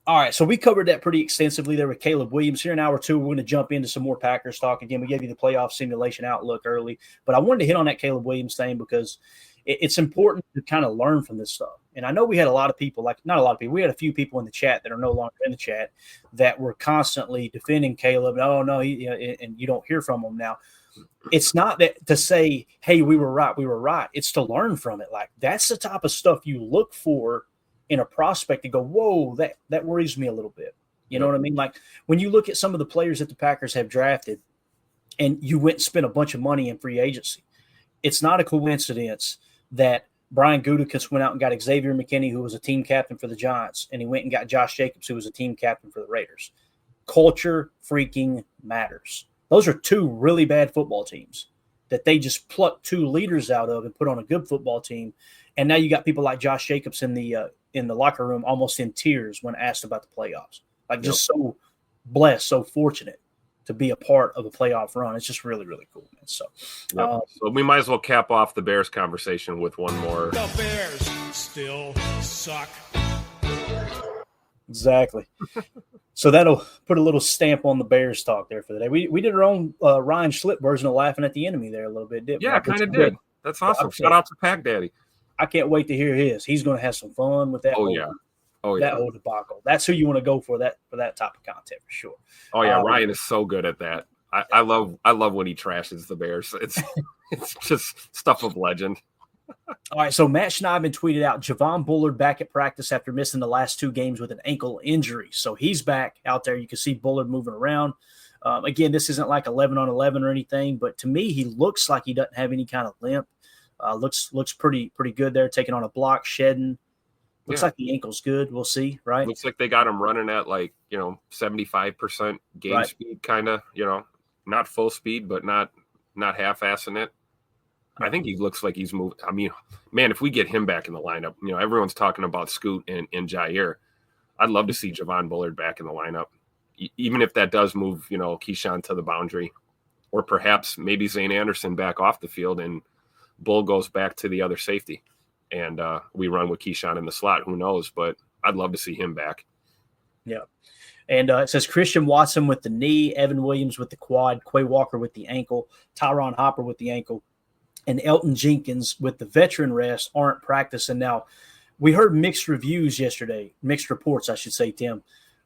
All right, so we covered that pretty extensively there with Caleb Williams. Here in hour two, we're going to jump into some more Packers talk. Again, we gave you the playoff simulation outlook early, but I wanted to hit on that Caleb Williams thing because it's important to kind of learn from this stuff. And I know we had a lot of people, not a lot of people, we had a few people in the chat that are no longer in the chat that were constantly defending Caleb. Oh, no, and you don't hear from them now. It's not that to say, hey, we were right. It's to learn from it. Like, that's the type of stuff you look for in a prospect and go, whoa, that worries me a little bit. You know what I mean? Like, when you look at some of the players that the Packers have drafted and you went and spent a bunch of money in free agency, it's not a coincidence that Brian Gutekunst went out and got Xavier McKinney, who was a team captain for the Giants, and he went and got Josh Jacobs, who was a team captain for the Raiders. Culture freaking matters. Those are two really bad football teams that they just plucked two leaders out of and put on a good football team. And now you got people like Josh Jacobs in the locker room almost in tears when asked about the playoffs. Like, just so blessed, so fortunate to be a part of a playoff run. It's just really, really cool, man. So, so we might as well cap off the Bears conversation with one more. The Bears still suck. Exactly. So that'll put a little stamp on the Bears talk there for the day. We did our own Ryan Schlipp version of laughing at the enemy there a little bit, didn't we? Yeah, kind of did. That's awesome. Shout out to Pack Daddy. I can't wait to hear his. He's going to have some fun with that. That whole debacle. That's who you want to go for that type of content for sure. Oh yeah, Ryan is so good at that. I love when he trashes the Bears. It's just stuff of legend. All right, so Matt Schneidman tweeted out Javon Bullard back at practice after missing the last two games with an ankle injury. So he's back out there. You can see Bullard moving around. Again, this isn't like 11 on 11 or anything, but to me, he looks like he doesn't have any kind of limp. Looks pretty good there, taking on a block, shedding. Looks like the ankle's good. We'll see, right? Looks like they got him running at 75% game speed, kind of. Not full speed, but not half-assing it. I think he looks like he's moved. I mean, man, if we get him back in the lineup, everyone's talking about Scoot and Jair. I'd love to see Javon Bullard back in the lineup, even if that does move, Keyshawn to the boundary, or perhaps maybe Zane Anderson back off the field and Bull goes back to the other safety, and we run with Keyshawn in the slot. Who knows? But I'd love to see him back. Yeah. And it says Christian Watson with the knee, Evan Williams with the quad, Quay Walker with the ankle, Tyron Hopper with the ankle, and Elton Jenkins with the veteran rest aren't practicing. Now, we heard mixed reports, I should say, Tim,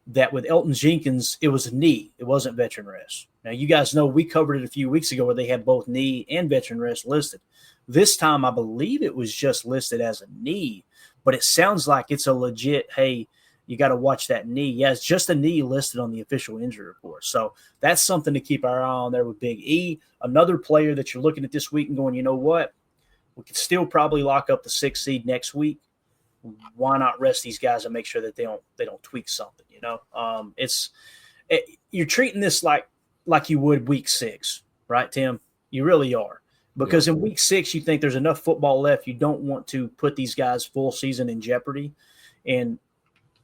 that with Elton Jenkins, it was a knee. It wasn't veteran rest. Now, you guys know we covered it a few weeks ago where they had both knee and veteran rest listed. This time, I believe it was just listed as a knee, but it sounds like it's a legit, hey, you got to watch that knee. Yeah, it's just a knee listed on the official injury report. So that's something to keep our eye on there with Big E. Another player that you're looking at this week and going, you know what? We could still probably lock up the 6th seed next week. Why not rest these guys and make sure that they don't tweak something, you're treating this like you would week 6, right, Tim? You really are. Because in week 6, you think there's enough football left. You don't want to put these guys full season in jeopardy. And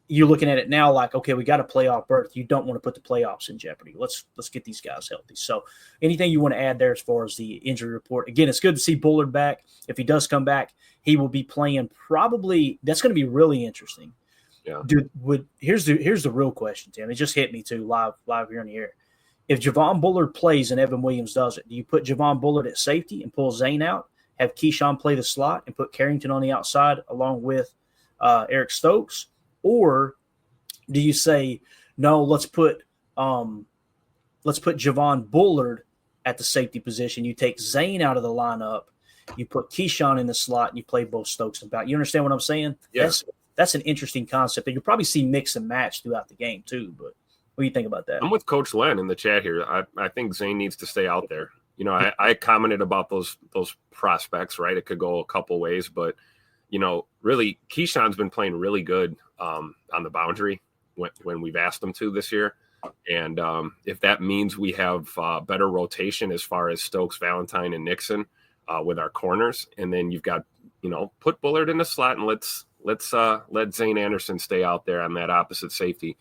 you're looking at it now like, okay, we got a playoff berth. You don't want to put the playoffs in jeopardy. Let's get these guys healthy. So anything you want to add there as far as the injury report? Again, it's good to see Bullard back. If he does come back, he will be playing probably – that's going to be really interesting. Yeah. Dude, here's the real question, Tim. It just hit me too live here in the air. If Javon Bullard plays and Evan Williams does it, do you put Javon Bullard at safety and pull Zane out, have Keyshawn play the slot and put Carrington on the outside along with Eric Stokes? Or do you say, no, let's put Javon Bullard at the safety position. You take Zane out of the lineup. You put Keyshawn in the slot, and you play both Stokes and Bout. You understand what I'm saying? Yes. That's an interesting concept that you'll probably see mix and match throughout the game too. But what do you think about that? I'm with Coach Len in the chat here. I think Zane needs to stay out there. I commented about those prospects, right? It could go a couple ways, but really Keyshawn's been playing really good on the boundary when we've asked him to this year. And if that means we have better rotation as far as Stokes, Valentine, and Nixon with our corners, and then you've got, put Bullard in the slot and let's let Zane Anderson stay out there on that opposite safety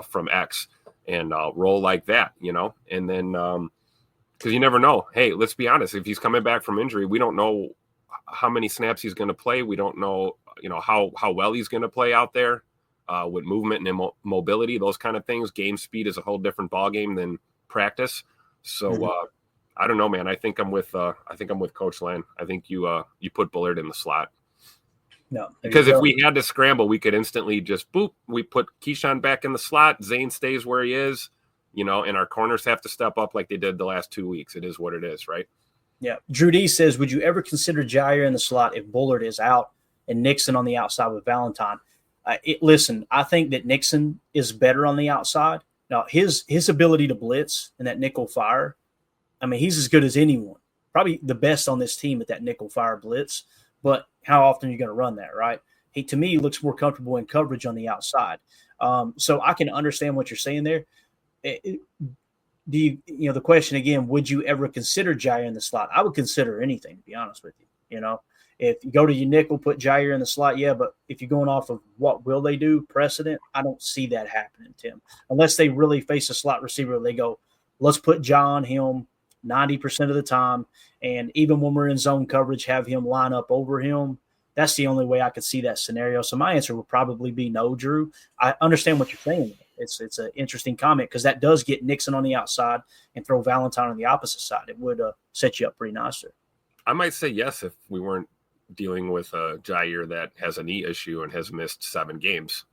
from X and roll like that, and then because you never know. Hey, let's be honest. If he's coming back from injury, we don't know how many snaps he's going to play. We don't know, how well he's going to play out there. with movement and mobility, those kind of things. Game speed is a whole different ballgame than practice. So I don't know, man. I think I'm with Coach Len. I think you put Bullard in the slot. No, because if we had to scramble, we could instantly just boop. We put Keyshawn back in the slot. Zane stays where he is, and our corners have to step up like they did the last 2 weeks. It is what it is, right? Yeah. Drew D says, would you ever consider Jair in the slot if Bullard is out and Nixon on the outside with Valentine? Listen, I think that Nixon is better on the outside. Now, his ability to blitz and that nickel fire, I mean, he's as good as anyone. Probably the best on this team at that nickel fire blitz. But how often are you going to run that, right? To me, he looks more comfortable in coverage on the outside. So I can understand what you're saying there. The question again, would you ever consider Jair in the slot? I would consider anything, to be honest with you. If you go to your nickel, put Jair in the slot, yeah, but if you're going off of what will they do precedent, I don't see that happening, Tim. Unless they really face a slot receiver, they go, let's put John him 90% of the time, and even when we're in zone coverage, have him line up over him. That's the only way I could see that scenario. So my answer would probably be no, Drew. I understand what you're saying. It's an interesting comment because that does get Nixon on the outside and throw Valentine on the opposite side. It would set you up pretty nice there. I might say yes if we weren't dealing with a Jair that has a knee issue and has missed 7 games.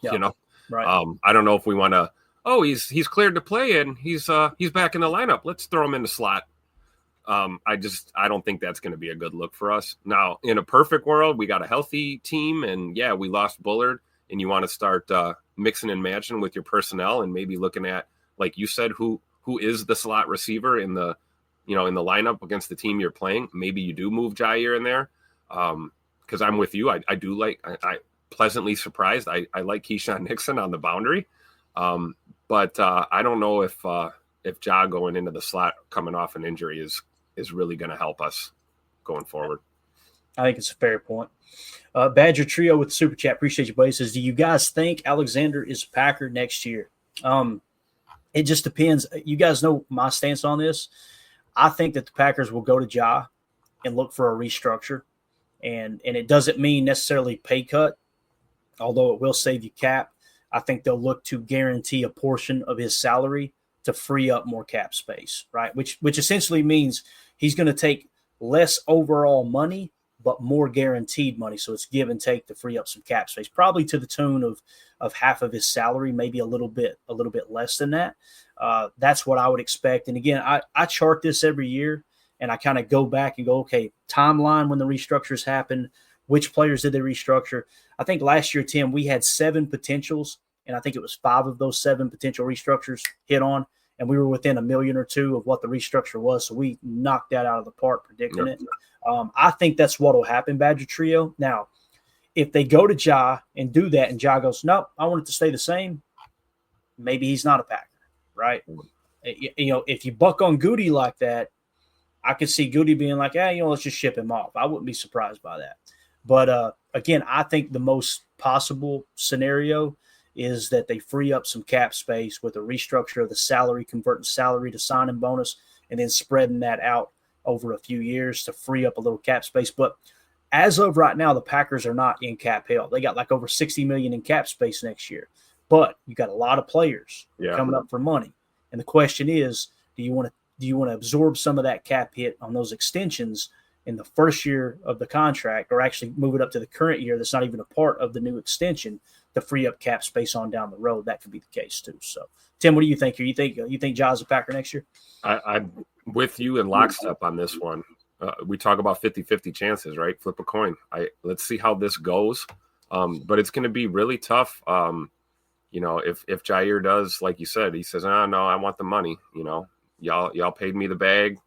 Yeah, right. I don't know if we want to. Oh, he's cleared to play and he's back in the lineup. Let's throw him in the slot. I don't think that's going to be a good look for us. Now, in a perfect world, we got a healthy team, and yeah, we lost Bullard, and you want to start mixing and matching with your personnel, and maybe looking at, like you said, who is the slot receiver in the lineup against the team you're playing. Maybe you do move Jair in there, because I'm with you. I do like. I pleasantly surprised. I like Keyshawn Nixon on the boundary. But I don't know if Ja going into the slot coming off an injury is really going to help us going forward. I think it's a fair point. Badger Trio with the Super Chat. Appreciate you, buddy. Says, do you guys think Alexander is a Packer next year? It just depends. You guys know my stance on this. I think that the Packers will go to Ja and look for a restructure. And it doesn't mean necessarily pay cut, although it will save you cap. I think they'll look to guarantee a portion of his salary to free up more cap space, right? Which essentially means he's going to take less overall money, but more guaranteed money. So it's give and take to free up some cap space, probably to the tune of half of his salary, maybe a little bit less than that. That's what I would expect. And again, I chart this every year, and I kind of go back and go, okay, timeline when the restructures happened, which players did they restructure? I think last year, Tim, we had 7 potentials, and I think it was 5 of those 7 potential restructures hit on, and we were within $1 million or $2 million of what the restructure was, so we knocked that out of the park predicting it. I think that's what will happen, Badger Trio. Now, if they go to Ja and do that, and Ja goes, nope, I want it to stay the same, maybe he's not a Packer, right? If you buck on Goody like that, I could see Goody being like, let's just ship him off. I wouldn't be surprised by that. But, again, I think the most possible scenario is that they free up some cap space with a restructure of the salary, converting salary to signing bonus, and then spreading that out over a few years to free up a little cap space. But as of right now, the Packers are not in cap hell. They got like over $60 million in cap space next year. But you got a lot of players coming up for money. And the question is, do you want to absorb some of that cap hit on those extensions in the first year of the contract, or actually move it up to the current year that's not even a part of the new extension to free up cap space on down the road? That could be the case too. So, Tim, what do you think here? You think Ja's a Packer next year? I'm with you in lockstep on this one. We talk about 50-50 chances, right? Flip a coin. Let's see how this goes. But it's going to be really tough. If Jair does, like you said, he says, "Oh no, I want the money." Y'all paid me the bag.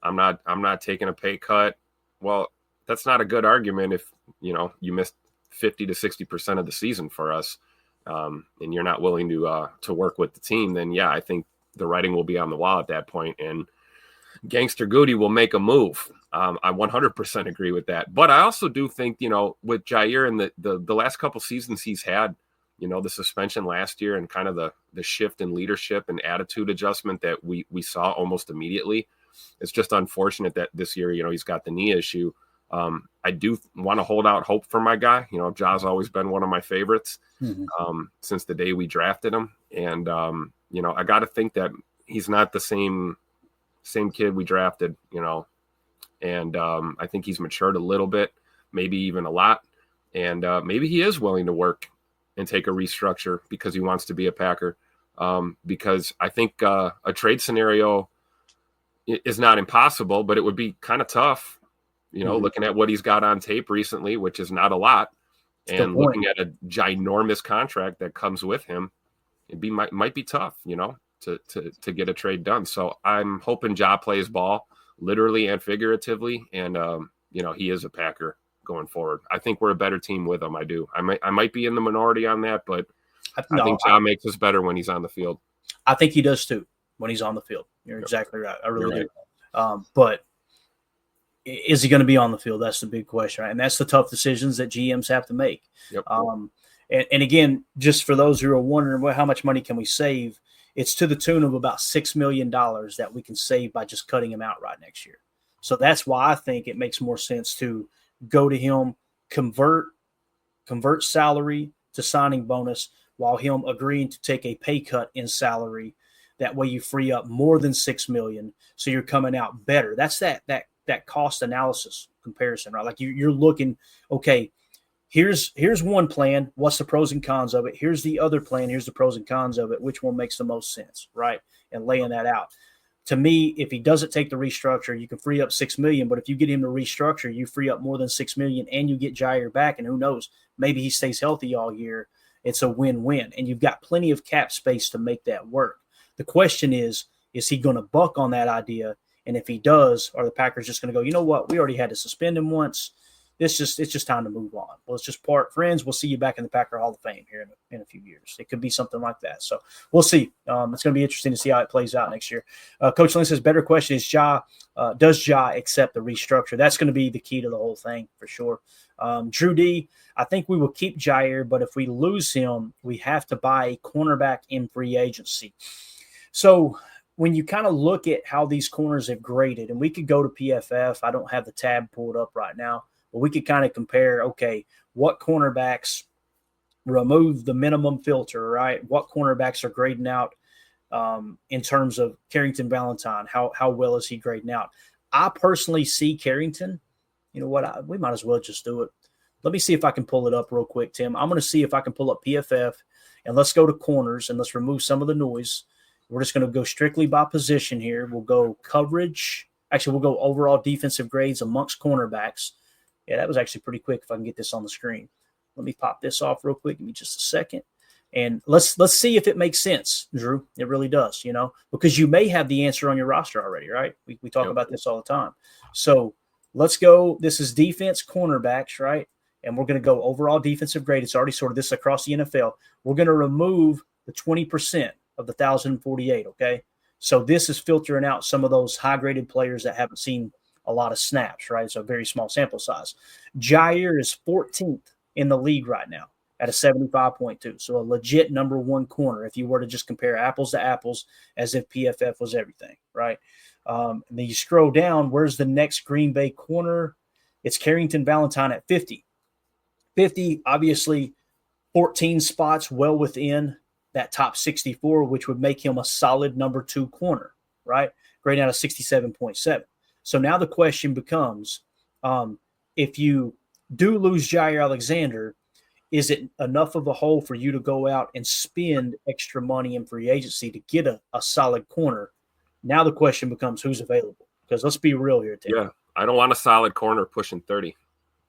I'm not taking a pay cut. Well, that's not a good argument if you missed 50 to 60% of the season for us, and you're not willing to work with the team. Then yeah, I think the writing will be on the wall at that point, and Gangster Goody will make a move. I 100% agree with that. But I also do think with Jair and the last couple seasons he's had, the suspension last year and kind of the shift in leadership and attitude adjustment that we saw almost immediately. It's just unfortunate that this year, he's got the knee issue. I do want to hold out hope for my guy. You know, Ja's always been one of my favorites since the day we drafted him. And, you know, I got to think that he's not the same kid we drafted, you know, and I think he's matured a little bit, maybe even a lot. And maybe he is willing to work and take a restructure because he wants to be a Packer. Because I think a trade scenario is not impossible, but it would be kind of tough, you know, looking at what he's got on tape recently, which is not a lot, and looking at a ginormous contract that comes with him, might be tough, you know, to get a trade done. So I'm hoping Ja plays ball literally and figuratively, and you know, he is a Packer going forward. I think we're a better team with him. I do. I might be in the minority on that, but I think Ja makes us better when he's on the field. I think he does too when he's on the field. You're exactly right. I really do. But is he going to be on the field? That's the big question, right? And that's the tough decisions that GMs have to make. Yep. And again, just for those who are wondering, well, how much money can we save? It's to the tune of about $6 million that we can save by just cutting him outright next year. So that's why I think it makes more sense to go to him, convert salary to signing bonus, while him agreeing to take a pay cut in salary. That way you free up more than $6 million, so you're coming out better. That's that cost analysis comparison, right? Like you're looking, okay, here's one plan. What's the pros and cons of it? Here's the other plan. Here's the pros and cons of it. Which one makes the most sense, right? And laying that out. To me, if he doesn't take the restructure, you can free up $6 million. But if you get him to restructure, you free up more than $6 million, and you get Jair back. And who knows, maybe he stays healthy all year. It's a win-win, and you've got plenty of cap space to make that work. The question is he going to buck on that idea? And if he does, are the Packers just going to go, you know what, we already had to suspend him once. It's just time to move on. Well, let's just part friends. We'll see you back in the Packer Hall of Fame here in a few years. It could be something like that. So we'll see. It's going to be interesting to see how it plays out next year. Coach Lynn says, better question is does Ja accept the restructure? That's going to be the key to the whole thing for sure. Drew D, I think we will keep Jair, but if we lose him, we have to buy a cornerback in free agency. So when you kind of look at how these corners have graded, and we could go to PFF, I don't have the tab pulled up right now, but we could kind of compare, okay, what cornerbacks remove the minimum filter, right? What cornerbacks are grading out in terms of Carrington Valentine? How well is he grading out? I personally see Carrington. You know what? We might as well just do it. Let me see if I can pull it up real quick, Tim. I'm going to see if I can pull up PFF, and let's go to corners, and let's remove some of the noise. We're just going to go strictly by position here. We'll go coverage. Actually, we'll go overall defensive grades amongst cornerbacks. Yeah, that was actually pretty quick if I can get this on the screen. Let me pop this off real quick. Give me just a second. And let's see if it makes sense, Drew. It really does, you know, because you may have the answer on your roster already, right? We talk about this all the time. So let's go. This is defense cornerbacks, right? And we're going to go overall defensive grade. It's already sorted. This is across the NFL. We're going to remove the 20% of the 1,048, okay? So this is filtering out some of those high-graded players that haven't seen a lot of snaps, right? It's a very small sample size. Jair is 14th in the league right now at a 75.2. So a legit number one corner if you were to just compare apples to apples as if PFF was everything, right? And then you scroll down, where's the next Green Bay corner? It's Carrington Valentine at 50. 50, obviously 14 spots well within that top 64, which would make him a solid number two corner, right? Grading out of 67.7. So now the question becomes, if you do lose Jair Alexander, is it enough of a hole for you to go out and spend extra money in free agency to get a solid corner? Now the question becomes who's available. Because let's be real here, Tim. Yeah, I don't want a solid corner pushing 30.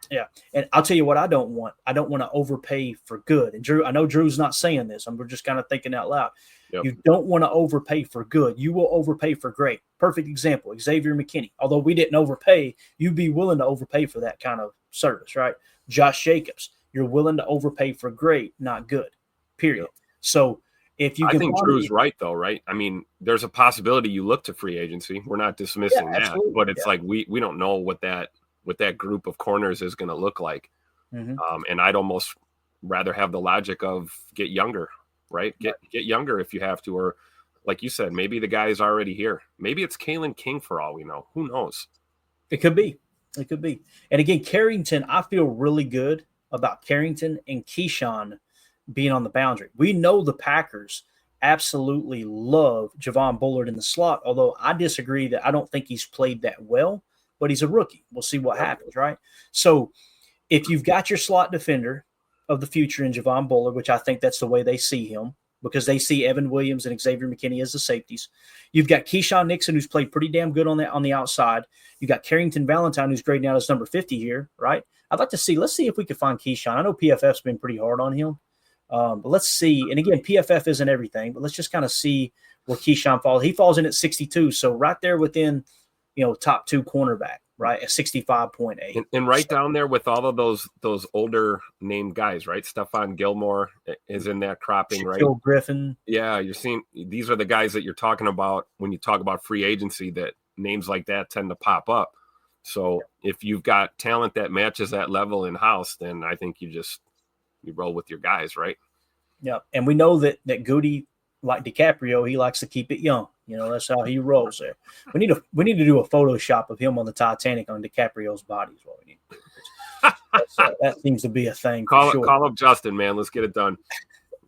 Yeah, and I'll tell you what I don't want. I don't want to overpay for good. And Drew, I know Drew's not saying this. We're just kind of thinking out loud. Yep. You don't want to overpay for good. You will overpay for great. Perfect example, Xavier McKinney. Although we didn't overpay, you'd be willing to overpay for that kind of service, right? Josh Jacobs, you're willing to overpay for great, not good, period. Yep. So if you I think Drew's right, though, right? I mean, there's a possibility you look to free agency. We're not dismissing that, but it's like we don't know what that group of corners is going to look like. Mm-hmm. And I'd almost rather have the logic of get younger, right? Get younger if you have to, or like you said, maybe the guy is already here. Maybe it's Kalen King for all we know. Who knows? It could be. It could be. And again, Carrington, I feel really good about Carrington and Keyshawn being on the boundary. We know the Packers absolutely love Javon Bullard in the slot, although I disagree that I don't think he's played that well, but he's a rookie. We'll see what happens, right? So if you've got your slot defender of the future in Javon Bullard, which I think that's the way they see him, because they see Evan Williams and Xavier McKinney as the safeties. You've got Keyshawn Nixon, who's played pretty damn good on the outside. You've got Carrington Valentine, who's grading out as number 50 here, right? Let's see if we can find Keyshawn. I know PFF's been pretty hard on him. But let's see. And again, PFF isn't everything, but let's just kind of see where Keyshawn falls. He falls in at 62. So right there within, top 2 cornerback, right? At 65.8. And right down there with all of those older named guys, right? Stephon Gilmore is in that cropping, right? Shaquille Griffin. Yeah, you're seeing these are the guys that you're talking about when you talk about free agency, that names like that tend to pop up. So if you've got talent that matches that level in-house, then I think you roll with your guys, right? Yeah, and we know that Goody, like DiCaprio, he likes to keep it young. That's how he rolls there. We need to do a Photoshop of him on the Titanic on DiCaprio's body is what we need. That seems to be a thing. Call up Justin, man. Let's get it done.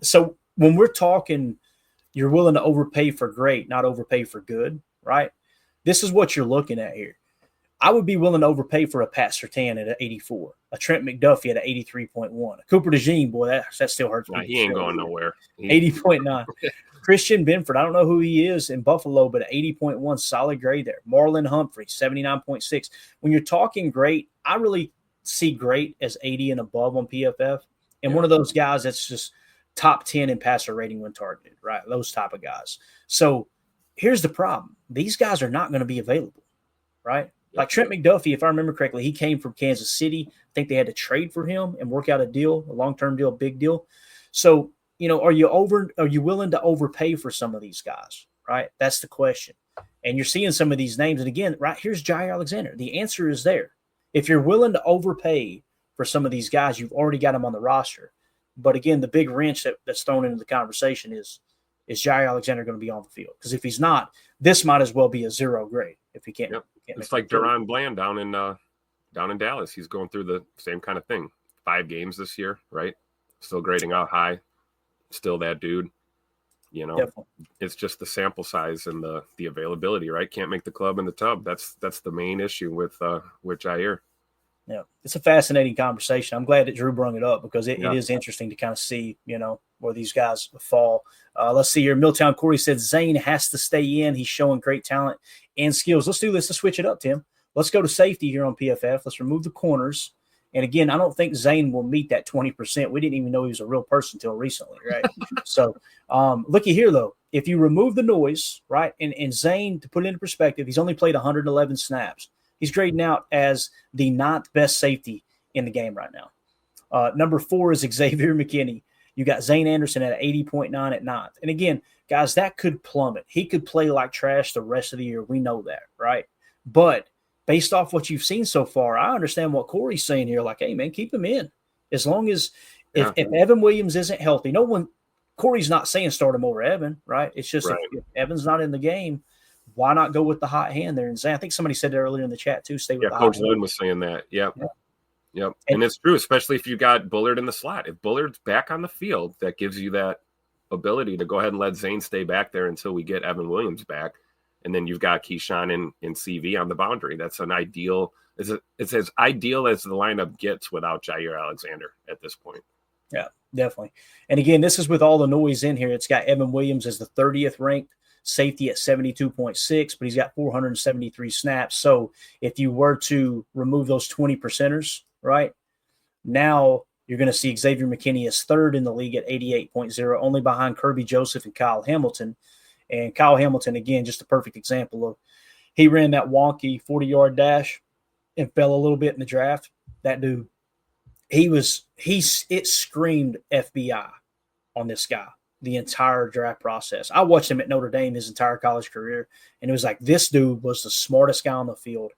So when we're talking, you're willing to overpay for great, not overpay for good, right? This is what you're looking at here. I would be willing to overpay for a Pat Surtain at an 84, a Trent McDuffie at an 83.1, a Cooper DeJean, boy, that still hurts me. He ain't going nowhere. 80.9. Christian Benford, I don't know who he is in Buffalo, but 80.1, solid grade there. Marlon Humphrey, 79.6. When you're talking great, I really see great as 80 and above on PFF. And one of those guys that's just top 10 in passer rating when targeted, right? Those type of guys. So here's the problem. These guys are not going to be available, right? Like Trent McDuffie, if I remember correctly, he came from Kansas City. I think they had to trade for him and work out a deal, a long-term deal, big deal. So, are you willing to overpay for some of these guys, right? That's the question. And you're seeing some of these names. And again, right here's Jair Alexander. The answer is there. If you're willing to overpay for some of these guys, you've already got them on the roster. But again, the big wrench that's thrown into the conversation is Jair Alexander going to be on the field? Because if he's not, this might as well be a 0 grade if he can't. Yep. It's like Deron Bland down in Dallas. He's going through the same kind of thing. 5 games this year, right? Still grading out high. Still that dude. Definitely. It's just the sample size and the availability, right? Can't make the club in the tub. That's the main issue with Jair. Yeah, it's a fascinating conversation. I'm glad that Drew brought it up because it is interesting to kind of see, where these guys fall. Let's see here. Milltown Corey said Zane has to stay in. He's showing great talent and skills. Let's do this. Let's switch it up, Tim. Let's go to safety here on PFF. Let's remove the corners. And again, I don't think Zane will meet that 20%. We didn't even know he was a real person until recently, right? So looky here, though. If you remove the noise, right, and Zane, to put it into perspective, he's only played 111 snaps. He's grading out as the 9th best safety in the game right now. Number 4 is Xavier McKinney. You got Zane Anderson at 80.9 at 9th. And again, guys, that could plummet. He could play like trash the rest of the year. We know that, right? But based off what you've seen so far, I understand what Corey's saying here. Like, hey, man, keep him in. As long as if Evan Williams isn't healthy, Corey's not saying start him over Evan, right? It's just if Evan's not in the game, why not go with the hot hand there? And Zane, I think somebody said that earlier in the chat too. Stay with the Coach hot Lynn hand. was saying that. Yep. And it's true, especially if you got Bullard in the slot. If Bullard's back on the field, that gives you that ability to go ahead and let Zane stay back there until we get Evan Williams back. And then you've got Keyshawn and CV on the boundary. That's an ideal. It's as ideal as the lineup gets without Jair Alexander at this point. Yeah, definitely. And again, this is with all the noise in here. It's got Evan Williams as the 30th ranked safety at 72.6, but he's got 473 snaps. So if you were to remove those 20%ers, right, now you're going to see Xavier McKinney is 3rd in the league at 88.0, only behind Kirby Joseph and Kyle Hamilton. And Kyle Hamilton, again, just a perfect example of he ran that wonky 40-yard dash and fell a little bit in the draft. That dude, it screamed FBI on this guy the entire draft process. I watched him at Notre Dame his entire college career, and it was like this dude was the smartest guy on the field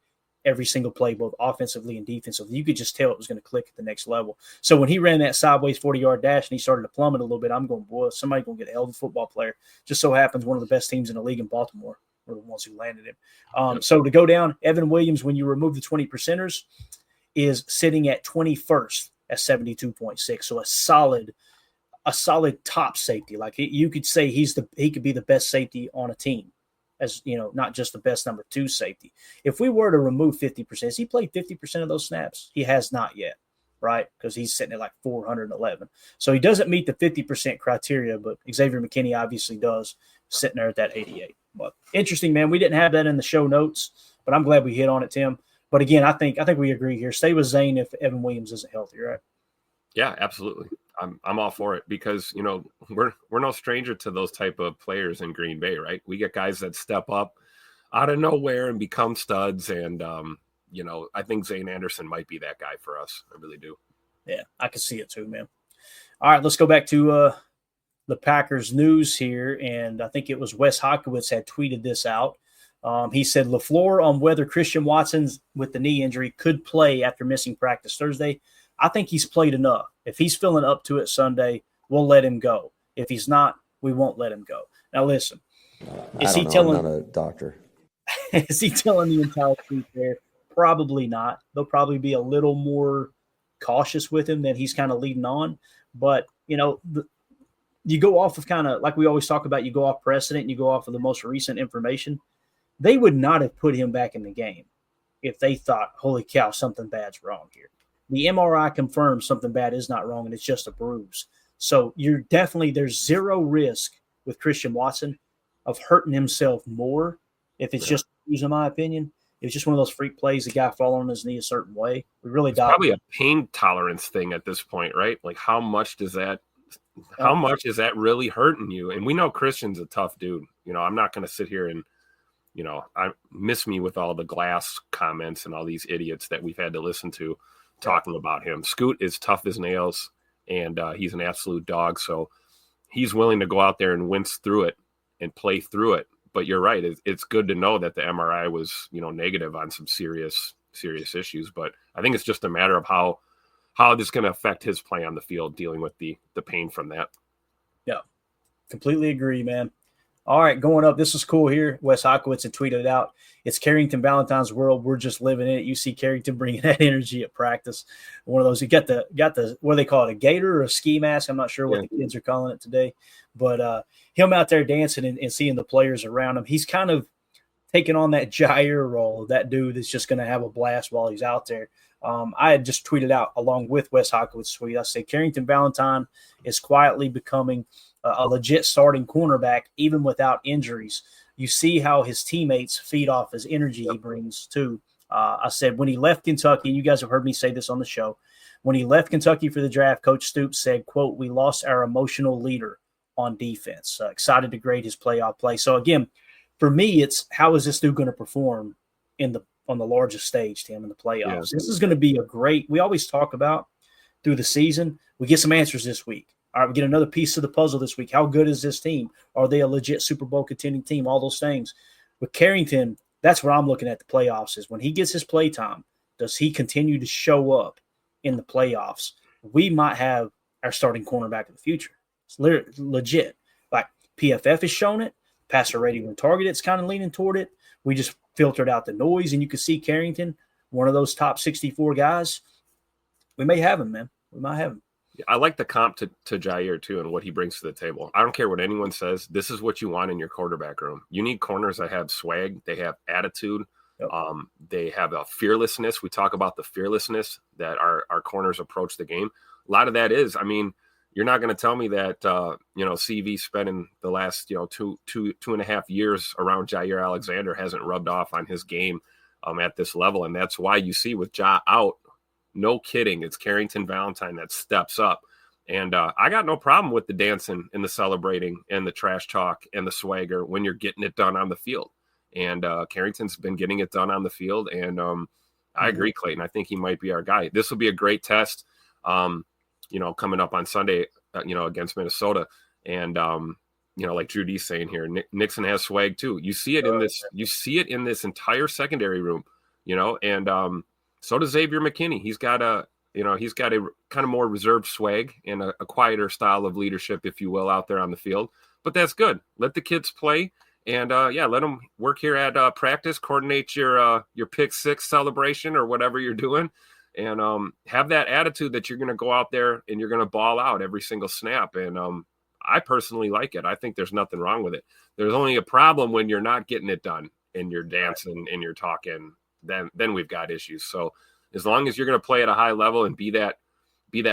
every single play, both offensively and defensively. You could just tell it was going to click at the next level. So when he ran that sideways 40-yard dash and he started to plummet a little bit, I'm going, boy, somebody's going to get a hell of a football player. Just so happens one of the best teams in the league in Baltimore. were the ones who landed him. So to go down, Evan Williams, when you remove the 20 percenters, is sitting at 21st at 72.6. So a solid top safety. Like you could say he could be the best safety on a team, as you know, not just the best number 2 safety. If we were to remove 50%, has he played 50% of those snaps? He has not yet, right? Because he's sitting at like 411. So he doesn't meet the 50% criteria, but Xavier McKinney obviously does, sitting there at that 88. But interesting, man. We didn't have that in the show notes, but I'm glad we hit on it, Tim. But again, I think we agree here. Stay with Zane if Evan Williams isn't healthy, right? Yeah, absolutely. I'm all for it because, you know, we're no stranger to those type of players in Green Bay, right? We get guys that step up out of nowhere and become studs. And, you know, I think Zane Anderson might be that guy for us. I really do. Yeah, I can see it too, man. All right, let's go back to the Packers news here. And I think it was Wes Hawkowitz had tweeted this out. He said LaFleur on whether Christian Watson's with the knee injury could play after missing practice Thursday. I think he's played enough. If he's feeling up to it Sunday, we'll let him go. If he's not, we won't let him go. Now, listen, I'm not a doctor. Is he telling the entire truth there? Probably not. They'll probably be a little more cautious with him than he's kind of leading on. But, you know, you go off of kind of like we always talk about, you go off precedent and you go off of the most recent information. They would not have put him back in the game if they thought, holy cow, something bad's wrong here. The MRI confirms something bad is not wrong, and it's just a bruise. So there's zero risk with Christian Watson of hurting himself more if it's just a bruise, in my opinion. It's just one of those freak plays, the guy falling on his knee a certain way. We really it's probably a pain tolerance thing at this point, right? Like how much is that really hurting you? And we know Christian's a tough dude. You know, I'm not going to sit here and, you know, I miss me with all the glass comments and all these idiots that we've had to listen to talking about him. Scoot is tough as nails, and he's an absolute dog. So he's willing to go out there and wince through it and play through it. But you're right. It's good to know that the MRI was, you know, negative on some serious issues. But I think it's just a matter of how this is going to affect his play on the field, dealing with the pain from that. Yeah, completely agree, man. All right, going up. This is cool here. Wes Hawkowitz had tweeted out, it's Carrington Valentine's world. We're just living in it. You see Carrington bringing that energy at practice. One of those, you got the what do they call it, a gator or a ski mask? I'm not sure what the kids are calling it today. But him out there dancing and seeing the players around him, he's kind of taking on that Jair role, that dude that's just going to have a blast while he's out there. I had just tweeted out along with Wes Hawkowitz's tweet. I say Carrington Valentine is quietly becoming a legit starting cornerback, even without injuries. You see how his teammates feed off his energy he brings too. I said when he left Kentucky, and you guys have heard me say this on the show, when he left Kentucky for the draft, Coach Stoops said, quote, "We lost our emotional leader on defense." Excited to grade his playoff play. So again, for me, it's how is this dude going to perform on the largest stage, Tim, in the playoffs? Yeah. This is going to be we always talk about through the season. We get some answers this week. All right, we get another piece of the puzzle this week. How good is this team? Are they a legit Super Bowl contending team? All those things. With Carrington, that's what I'm looking at the playoffs is when he gets his play time, does he continue to show up in the playoffs? We might have our starting cornerback of the future. It's legit. Like PFF has shown it. Passer rating when targeted, it's kind of leaning toward it. We just filtered out the noise, and you can see Carrington, one of those top 64 guys. We may have him, man. We might have him. I like the comp to Jair, too, and what he brings to the table. I don't care what anyone says. This is what you want in your quarterback room. You need corners that have swag. They have attitude. Yep. They have a fearlessness. We talk about the fearlessness that our corners approach the game. A lot of that is, I mean, you're not going to tell me that, CV spending the last, two and a half years around Jair Alexander hasn't rubbed off on his game at this level. And that's why you see with Ja out, no kidding, it's Carrington Valentine that steps up. And I got no problem with the dancing and the celebrating and the trash talk and the swagger when you're getting it done on the field. And Carrington's been getting it done on the field. And I agree, Clayton. I think he might be our guy. This will be a great test, coming up on Sunday, against Minnesota. And, like Judy's saying here, Nixon has swag too. You see it in this entire secondary room, and so does Xavier McKinney. He's got a kind of more reserved swag and a quieter style of leadership, if you will, out there on the field. But that's good. Let the kids play And let them work here at practice, coordinate your pick six celebration or whatever you're doing, and have that attitude that you're going to go out there and you're going to ball out every single snap. And I personally like it. I think there's nothing wrong with it. There's only a problem when you're not getting it done and you're dancing and you're talking. Then we've got issues. So as long as you're going to play at a high level and be that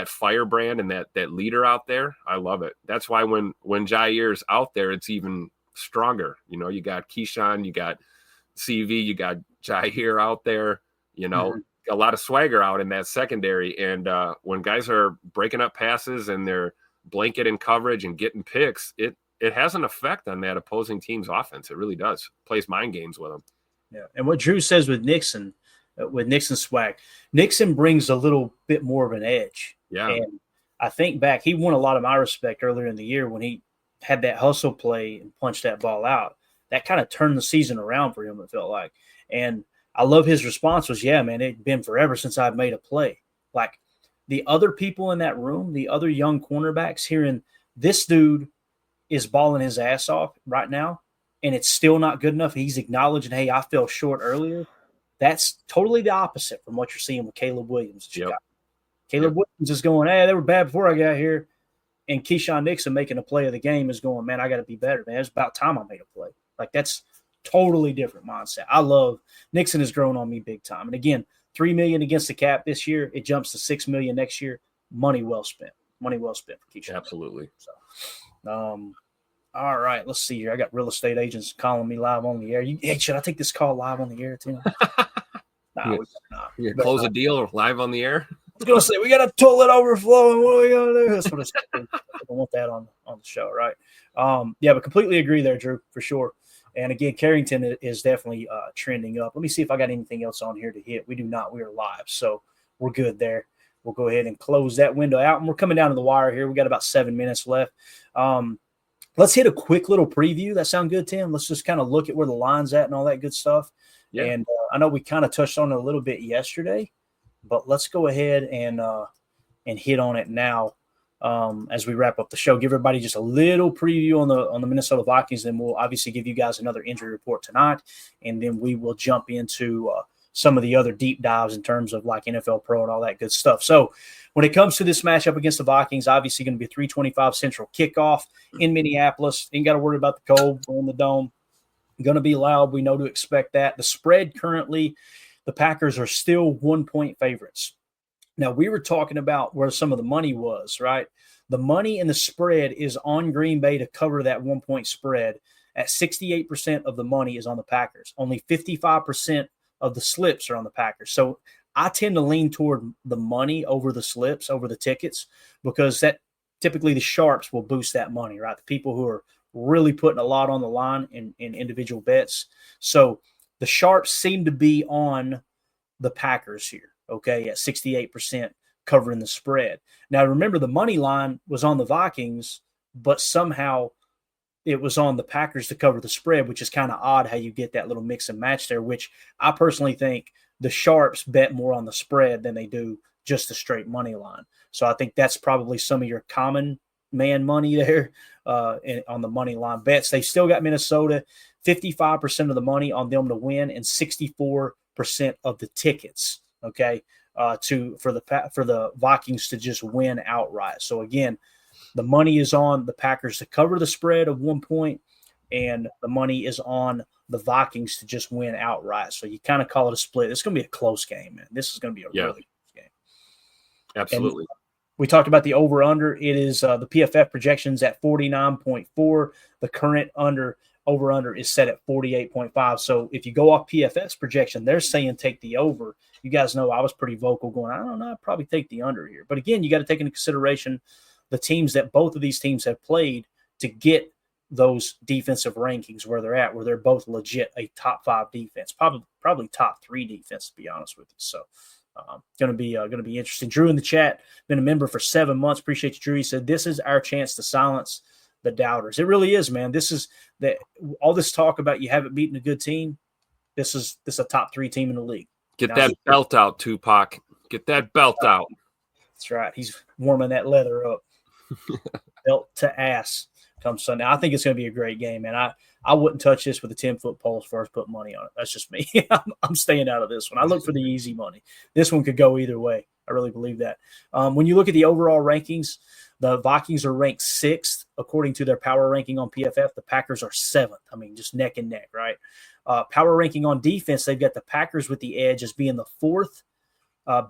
firebrand and that leader out there, I love it. That's why when Jair's out there, it's even stronger. You got Keyshawn, you got CV, you got Jair out there, a lot of swagger out in that secondary. And when guys are breaking up passes and they're blanket in coverage and getting picks, it has an effect on that opposing team's offense. It really does. Plays mind games with them. Yeah. And what Drew says with Nixon swag, Nixon brings a little bit more of an edge. Yeah. And I think back, he won a lot of my respect earlier in the year when he had that hustle play and punched that ball out. That kind of turned the season around for him, it felt like. And I love his response was, yeah, man, it'd been forever since I've made a play. Like the other people in that room, the other young cornerbacks hearing this dude is balling his ass off right now, and it's still not good enough. He's acknowledging, hey, I fell short earlier. That's totally the opposite from what you're seeing with Caleb Williams. Yep. Caleb Williams is going, hey, they were bad before I got here. And Keyshawn Nixon making a play of the game is going, man, I got to be better, man. It's about time I made a play. Like, that's totally different mindset. I love Nixon has grown on me big time. And again, $3 million against the cap this year. It jumps to $6 million next year. Money well spent. Money well spent for Keyshawn. Absolutely. So, all right, let's see here. I got real estate agents calling me live on the air. Hey, should I take this call live on the air, Tim? Nah, you close a deal live on the air? I was going to say, we got a toilet overflowing. What are we going to do? That's what I said. I don't want that on the show, right? But completely agree there, Drew, for sure. And again, Carrington is definitely trending up. Let me see if I got anything else on here to hit. We do not. We are live, so we're good there. We'll go ahead and close that window out. And we're coming down to the wire here. We got about 7 minutes left. Let's hit a quick little preview. That sound good, Tim? Let's just kind of look at where the line's at and all that good stuff. Yeah. And I know we kind of touched on it a little bit yesterday, but let's go ahead and hit on it now as we wrap up the show. Give everybody just a little preview on the Minnesota Vikings. Then we'll obviously give you guys another injury report tonight, and then we will jump into some of the other deep dives in terms of like NFL Pro and all that good stuff. So when it comes to this matchup against the Vikings, obviously going to be a 3:25 Central kickoff in Minneapolis. Ain't got to worry about the cold. We're in the dome. Going to be loud. We know to expect that. The spread currently, the Packers are still 1-point favorites. Now, we were talking about where some of the money was, right? The money in the spread is on Green Bay to cover that 1-point spread. At 68% of the money is on the Packers. Only 55% of the slips are on the Packers. So I tend to lean toward the money over the slips, over the tickets, because that typically the sharps will boost that money, right? The people who are really putting a lot on the line in individual bets. So the sharps seem to be on the Packers here, okay, at 68% covering the spread. Now, remember, the money line was on the Vikings, but somehow it was on the Packers to cover the spread, which is kind of odd how you get that little mix and match there, which I personally think the sharps bet more on the spread than they do just the straight money line. So I think that's probably some of your common man money there on the money line bets. They still got Minnesota, 55% of the money on them to win and 64% of the tickets, okay, for the Vikings to just win outright. So again, the money is on the Packers to cover the spread of 1 point, and the money is on the Vikings to just win outright. So you kind of call it a split. It's going to be a close game, man. This is going to be a really close game. Absolutely. And we talked about the over-under. It is the PFF projections at 49.4. The current over-under is set at 48.5. So if you go off PFF's projection, they're saying take the over. You guys know I was pretty vocal going, I don't know, I'd probably take the under here. But again, you got to take into consideration the teams that both of these teams have played to get those defensive rankings where they're at, where they're both legit a top 5 defense, probably top 3 defense, to be honest with you. So going to be interesting. Drew in the chat, been a member for 7 months. Appreciate you, Drew. He said, this is our chance to silence the doubters. It really is, man. This is all this talk about you haven't beaten a good team. This is a top 3 team in the league. Get that belt out, Tupac. Get that belt out. That's right. He's warming that leather up. Belt to ass. come Sunday. I think it's going to be a great game, man. I wouldn't touch this with a 10-foot pole as far as put money on it. That's just me. I'm staying out of this one. I look for the easy money. This one could go either way. I really believe that. When you look at the overall rankings, the Vikings are ranked 6th according to their power ranking on PFF. The Packers are 7th. I mean, just neck and neck, right? Power ranking on defense, they've got the Packers with the edge as being the 4th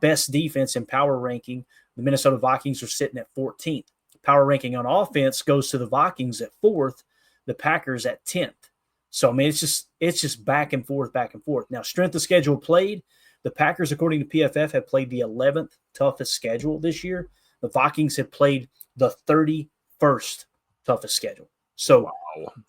best defense in power ranking. The Minnesota Vikings are sitting at 14th. Power ranking on offense goes to the Vikings at 4th, the Packers at 10th. So, I mean, it's just back and forth, back and forth. Now, strength of schedule played, the Packers, according to PFF, have played the 11th toughest schedule this year. The Vikings have played the 31st toughest schedule. So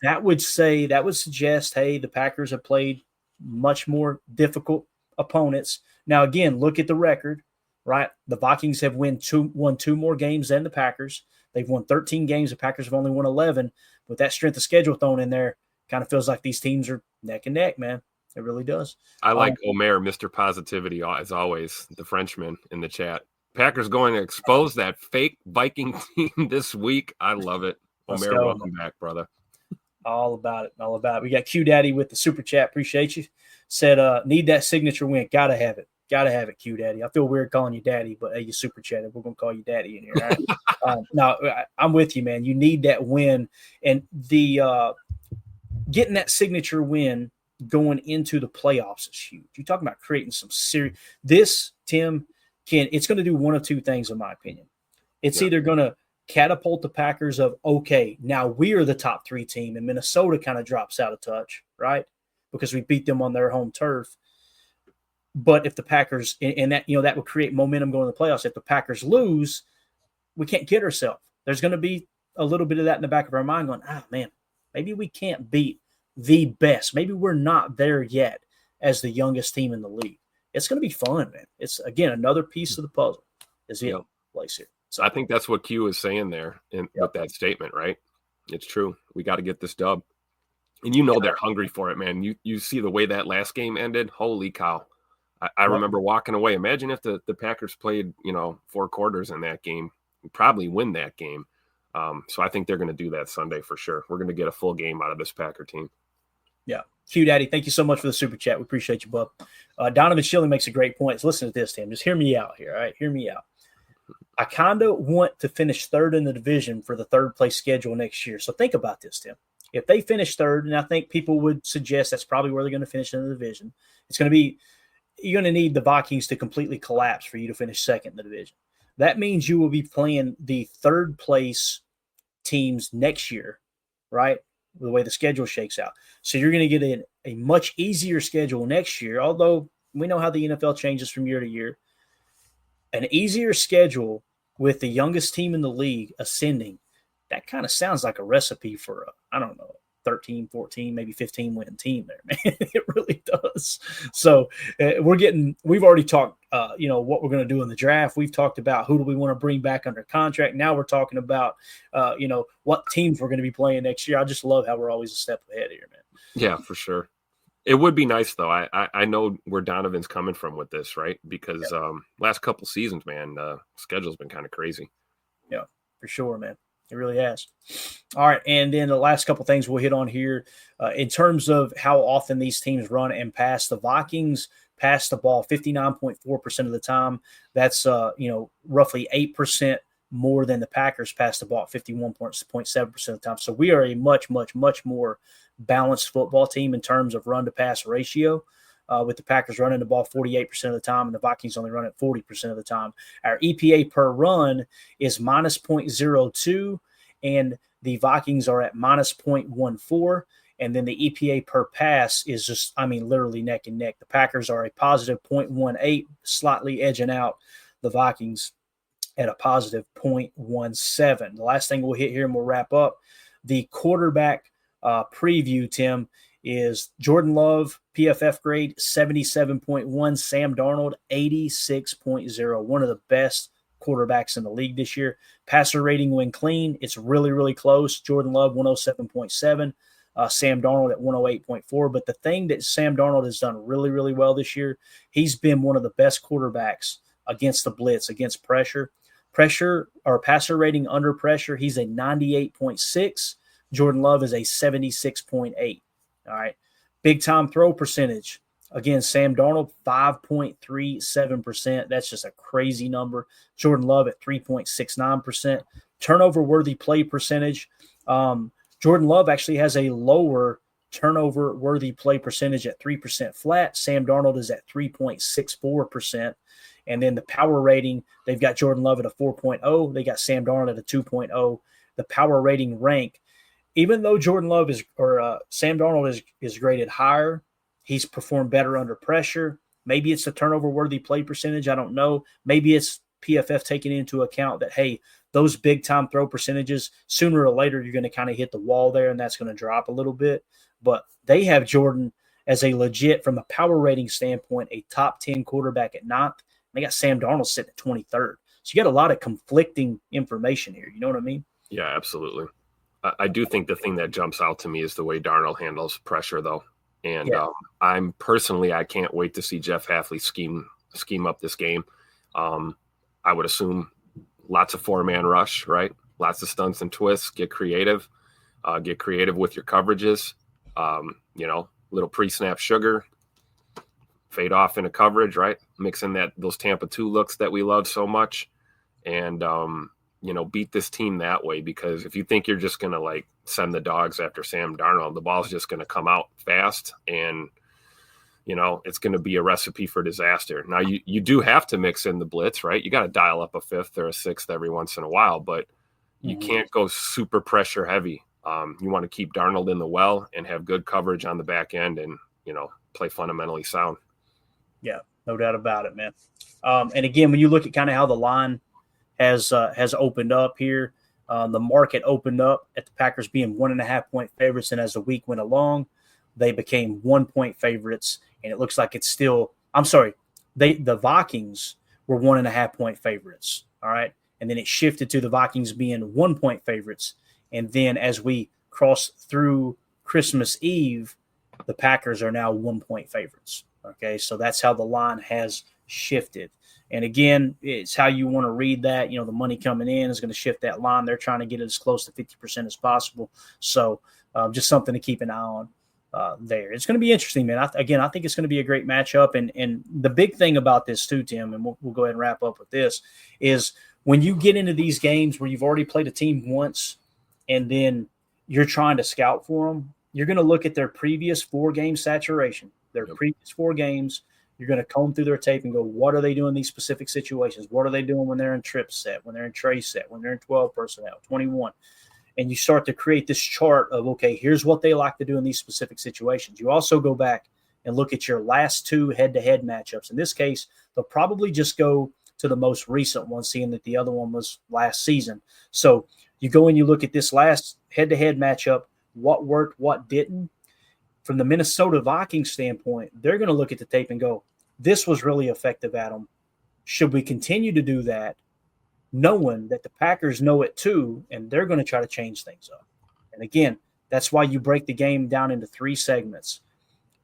that would suggest, hey, the Packers have played much more difficult opponents. Now, again, look at the record, right? The Vikings have won two more games than the Packers. They've won 13 games. The Packers have only won 11. With that strength of schedule thrown in there, kind of feels like these teams are neck and neck, man. It really does. I like Omer, Mr. Positivity, as always, the Frenchman in the chat. Packers going to expose that fake Viking team this week. I love it. Omer, welcome back, brother. All about it. All about it. We got Q Daddy with the super chat. Appreciate you. Said, need that signature win. Gotta have it. Gotta have it, Q Daddy. I feel weird calling you Daddy, but hey, you super chatted. We're going to call you Daddy in here. Right? No, I'm with you, man. You need that win. And the getting that signature win going into the playoffs is huge. You're talking about creating some serious – this, Tim, it's going to do one of two things, in my opinion. It's either going to catapult the Packers of, okay, now we are the top 3 team, and Minnesota kind of drops out of touch, right? Because we beat them on their home turf. But if the Packers, and that, that would create momentum going to the playoffs. If the Packers lose, we can't kid ourselves. There's going to be a little bit of that in the back of our mind going, man, maybe we can't beat the best. Maybe we're not there yet as the youngest team in the league. It's going to be fun, man. It's, again, another piece of the puzzle is in place here. So I think that's what Q is saying there with that statement, right? It's true. We got to get this dub. And they're hungry for it, man. You see the way that last game ended? Holy cow. I remember walking away. Imagine if the Packers played, 4 quarters in that game. We'd probably win that game. So I think they're going to do that Sunday for sure. We're going to get a full game out of this Packer team. Yeah. Q Daddy, thank you so much for the super chat. We appreciate you, bub. Donovan Schilling makes a great point. So listen to this, Tim. Just hear me out here, all right? Hear me out. I kind of want to finish 3rd in the division for the 3rd place schedule next year. So think about this, Tim. If they finish 3rd, and I think people would suggest that's probably where they're going to finish in the division, you're going to need the Vikings to completely collapse for you to finish 2nd in the division. That means you will be playing the 3rd place teams next year, right? The way the schedule shakes out. So you're going to get a much easier schedule next year, although we know how the NFL changes from year to year. An easier schedule with the youngest team in the league ascending, that kind of sounds like a recipe for a 13, 14, maybe 15 win team there, man. It really does. So we've already talked, what we're going to do in the draft. We've talked about who do we want to bring back under contract. Now we're talking about, what teams we're going to be playing next year. I just love how we're always a step ahead here, man. Yeah, for sure. It would be nice, though. I know where Donovan's coming from with this, right? Because last couple seasons, man, the schedule's been kind of crazy. Yeah, for sure, man. It really has. All right, and then the last couple things we'll hit on here in terms of how often these teams run and pass. The Vikings pass the ball 59.4% of the time. That's roughly 8% more than the Packers pass the ball 51.7% of the time. So we are a much, much, much more balanced football team in terms of run to pass ratio. With the Packers running the ball 48% of the time and the Vikings only run it 40% of the time. Our EPA per run is minus 0.02, and the Vikings are at minus 0.14. And then the EPA per pass is just, literally neck and neck. The Packers are a positive 0.18, slightly edging out the Vikings at a positive 0.17. The last thing we'll hit here and we'll wrap up, the quarterback preview, Tim, is Jordan Love, PFF grade 77.1, Sam Darnold 86.0, one of the best quarterbacks in the league this year. Passer rating when clean, it's really, really close. Jordan Love 107.7, Sam Darnold at 108.4. But the thing that Sam Darnold has done really, really well this year, he's been one of the best quarterbacks against the blitz, against pressure or passer rating under pressure. He's a 98.6. Jordan Love is a 76.8. All right. Big time throw percentage. Again, Sam Darnold, 5.37%. That's just a crazy number. Jordan Love at 3.69%. Turnover-worthy play percentage. Jordan Love actually has a lower turnover-worthy play percentage at 3% flat. Sam Darnold is at 3.64%. And then the power rating, they've got Jordan Love at a 4.0. They got Sam Darnold at a 2.0. The power rating rank, even though Jordan Love Sam Darnold is graded higher, he's performed better under pressure. Maybe it's the turnover-worthy play percentage. I don't know. Maybe it's PFF taking into account that, hey, those big-time throw percentages, sooner or later you're going to kind of hit the wall there, and that's going to drop a little bit. But they have Jordan as a legit, from a power rating standpoint, a top 10 quarterback at 9th. They got Sam Darnold sitting at 23rd. So you got a lot of conflicting information here. You know what I mean? Yeah, absolutely. I do think the thing that jumps out to me is the way Darnold handles pressure, though. And I can't wait to see Jeff Hafley scheme up this game. I would assume lots of 4-man rush, right? Lots of stunts and twists. Get creative with your coverages. Little pre-snap sugar, fade off into coverage, right? Mixing those Tampa 2 looks that we love so much, and beat this team that way. Because if you think you're just gonna like send the dogs after Sam Darnold, the ball's just gonna come out fast, and it's gonna be a recipe for disaster. Now you do have to mix in the blitz, right? You got to dial up a 5th or a 6th every once in a while, but you can't go super pressure heavy. You want to keep Darnold in the well and have good coverage on the back end, and play fundamentally sound. Yeah, no doubt about it, man. And again, when you look at kind of how the line has opened up here, the market opened up at the Packers being 1.5-point favorites, and as the week went along, they became 1-point favorites, and it looks like it's still. I'm sorry, the Vikings were 1.5-point favorites. All right, and then it shifted to the Vikings being 1-point favorites, and then as we cross through Christmas Eve, the Packers are now 1-point favorites. Okay, so that's how the line has shifted. And again, it's how you want to read that. The money coming in is going to shift that line. They're trying to get it as close to 50% as possible. So just something to keep an eye on there. It's going to be interesting, man. I think it's going to be a great matchup. And the big thing about this too, Tim, and we'll go ahead and wrap up with this, is when you get into these games where you've already played a team once and then you're trying to scout for them, you're going to look at their previous 4-game saturation. Their previous 4 games, you're going to comb through their tape and go, what are they doing in these specific situations? What are they doing when they're in trip set, when they're in tray set, when they're in 12 personnel, 21? And you start to create this chart of, okay, here's what they like to do in these specific situations. You also go back and look at your last 2 head-to-head matchups. In this case, they'll probably just go to the most recent one, seeing that the other one was last season. So you go and you look at this last head-to-head matchup, what worked, what didn't. From the Minnesota Vikings standpoint, they're going to look at the tape and go, this was really effective at them. Should we continue to do that, knowing that the Packers know it too, and they're going to try to change things up? And again, that's why you break the game down into 3 segments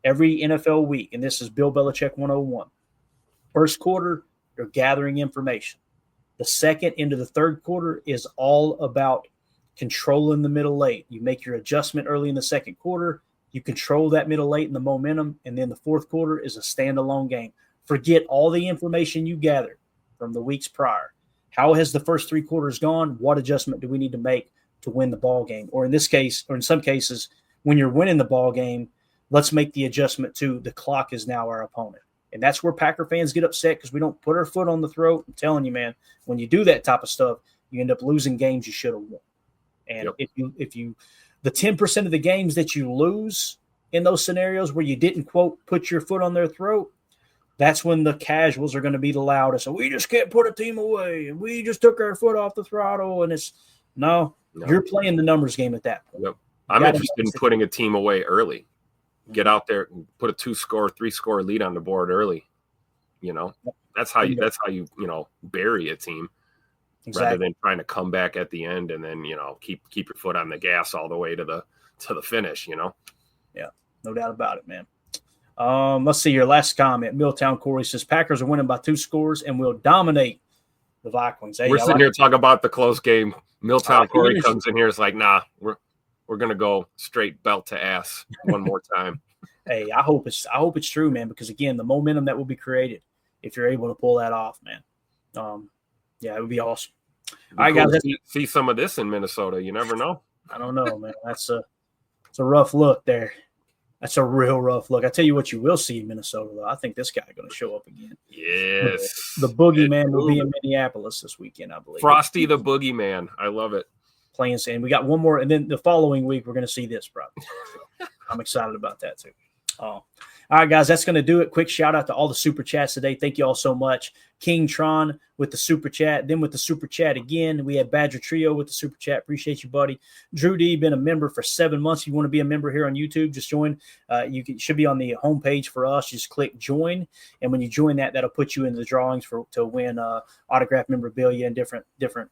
every NFL week, and this is Bill Belichick 101. First quarter, you're gathering information. The second into the third quarter is all about controlling the middle late. You make your adjustment early in the second quarter. You control that middle late and the momentum, and then the fourth quarter is a standalone game. Forget all the information you gathered from the weeks prior. How has the first 3 quarters gone? What adjustment do we need to make to win the ball game? Or in this case, or in some cases, when you're winning the ball game, let's make the adjustment to the clock is now our opponent. And that's where Packer fans get upset because we don't put our foot on the throat. I'm telling you, man, when you do that type of stuff, you end up losing games you should have won. And if you the 10% of the games that you lose in those scenarios where you didn't, quote, put your foot on their throat, that's when the casuals are going to be the loudest. So we just can't put a team away, and we just took our foot off the throttle. And it's no. You're playing the numbers game at that point. Yep. I'm interested in putting a team away early. Get out there and put a 2-score, 3-score lead on the board early. That's how you bury a team. Exactly. Rather than trying to come back at the end and then, keep your foot on the gas all the way to the finish, Yeah, no doubt about it, man. Let's see your last comment. Milltown Corey says Packers are winning by 2 scores and will dominate the Vikings. Hey, we're sitting here talking about the close game. Milltown Corey comes in here. It's like, nah, we're going to go straight belt to ass one more time. Hey, I hope it's true, man, because again, the momentum that will be created if you're able to pull that off, man. Yeah, it would be awesome. All right, guys, see some of this in Minnesota. You never know. I don't know, man. It's a rough look there. That's a real rough look. I tell you what, you will see in Minnesota, though. I think this guy going to show up again. Yes, the boogeyman will be in Minneapolis this weekend, I believe. Frosty the boogeyman. I love it. Playing, and we got one more, and then the following week we're going to see this probably. I'm excited about that too. All right, guys, that's going to do it. Quick shout out to all the super chats today. Thank you all so much. King Tron with the super chat, then with the super chat again. We had Badger Trio with the super chat. Appreciate you, buddy. Drew D, been a member for 7 months. If you want to be a member here on YouTube, just join. Should be on the homepage for us. Just click join, and when you join that'll put you into the drawings to win autographed memorabilia and different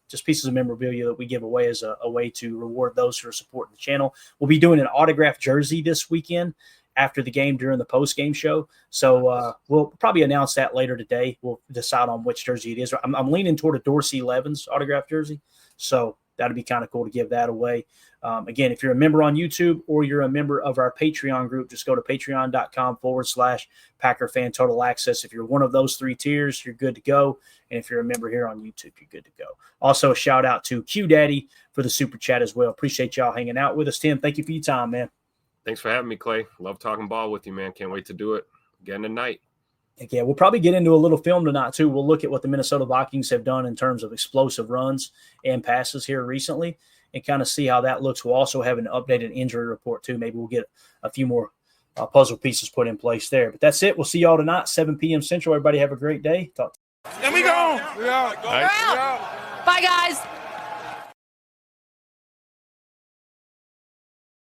just pieces of memorabilia that we give away as a way to reward those who are supporting the channel. We'll be doing an autographed jersey this weekend after the game during the post-game show. So we'll probably announce that later today. We'll decide on which jersey it is. I'm leaning toward a Dorsey Levens autographed jersey. So that'd be kind of cool to give that away. Again, if you're a member on YouTube or you're a member of our Patreon group, just go to patreon.com/Packer Fan Total Access. If you're one of those 3 tiers, you're good to go. And if you're a member here on YouTube, you're good to go. Also, a shout out to Q Daddy for the super chat as well. Appreciate y'all hanging out with us. Tim, thank you for your time, man. Thanks for having me, Clay. Love talking ball with you, man. Can't wait to do it again tonight. Yeah, we'll probably get into a little film tonight, too. We'll look at what the Minnesota Vikings have done in terms of explosive runs and passes here recently and kind of see how that looks. We'll also have an updated injury report, too. Maybe we'll get a few more puzzle pieces put in place there. But that's it. We'll see y'all tonight, 7 p.m. Central. Everybody have a great day. And we go. We're out. Bye, guys.